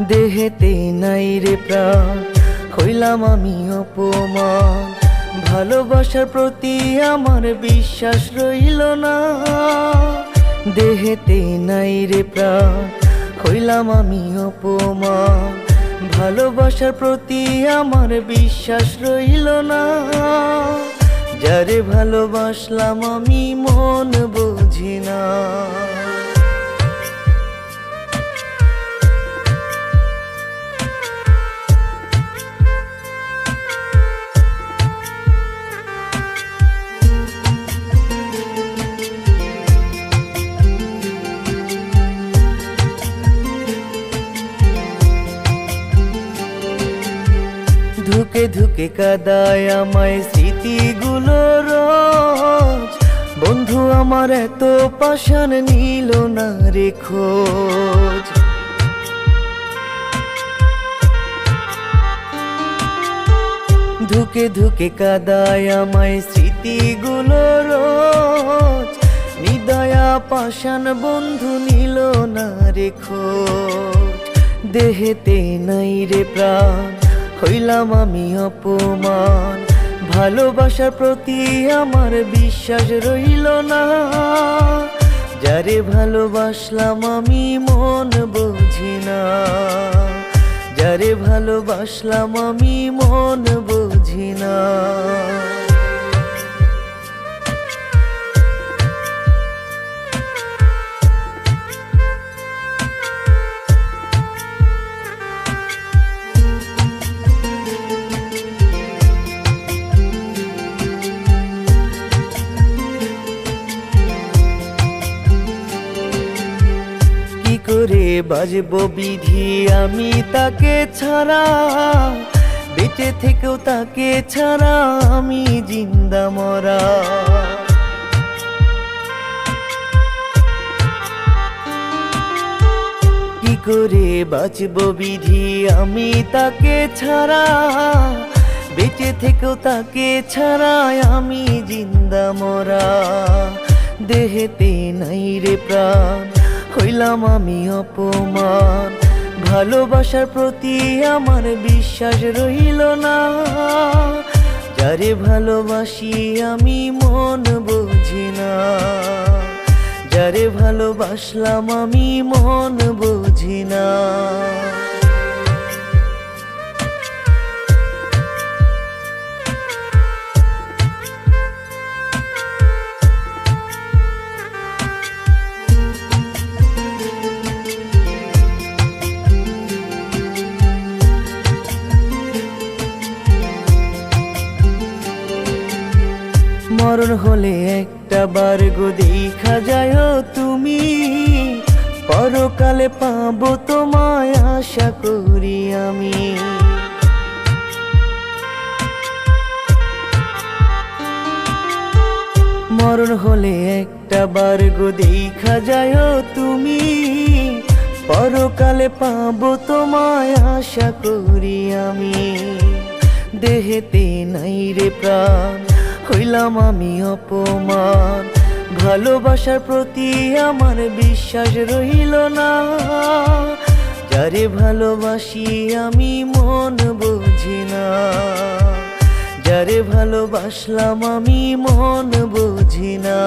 দেহেতে নাই রে প্রাণ, হইলাম আমি অপমান। ভালোবাসার প্রতি আমার বিশ্বাস রইল না। দেহেতে নাই রে প্রাণ, হইলাম আমি অপমান। ভালোবাসার প্রতি আমার বিশ্বাস রইল না। যারে ভালোবাসলাম আমি মন বুঝি না। ধুকে ধুকে কাদায় আমায় স্মৃতিগুলো রোজ। বন্ধু আমার এত পাষাণ নিল না রে খোঁজ। ধুকে ধুকে কাদায় আমায় স্মৃতিগুলো রোজ। নিদয়া পাষাণ বন্ধু নিল না রে খোঁজ। দেহেতে নাই রে প্রাণ, হইলাম আমি অপমান। ভালোবাসার প্রতি আমার বিশ্বাস রইল না। যারে ভালোবাসলাম আমি মন বুঝি না। যারে ভালোবাসলাম আমি মন বুঝি না। করে বাজবো বিধি আমি তাকে ছাড়া, বেঁচে থেকেও তাকে ছাড়া আমি জিন্দা মরা। কি করে বাজবো বিধি আমি তাকে ছাড়া, বেঁচে থেকেও তাকে ছাড়া আমি জিন্দা মরা। দেহেতে নাই রে প্রাণ, হইলাম আমি অপমান। ভালোবাসার প্রতি আমার বিশ্বাস রইল না। যারে ভালোবাসি আমি মন বুঝি না। যারে ভালোবাসলাম আমি মন বুঝি না। মরণ হলে একটা বার গো দেখা যায় তুমি। পরকালে পাবো তোমায় আশা করি আমি। মরণ হলে একটা বার গো দেখা যায় তুমি। পরকালে পাবো তোমায় আশা করি আমি। দেহেতে নাই রে প্রাণ, হইলাম আমি অপমান। ভালোবাসার প্রতি আমার বিশ্বাস রইল না। যারে ভালোবাসি আমি মন বুঝি না। যারে ভালোবাসলাম আমি মন বুঝি না।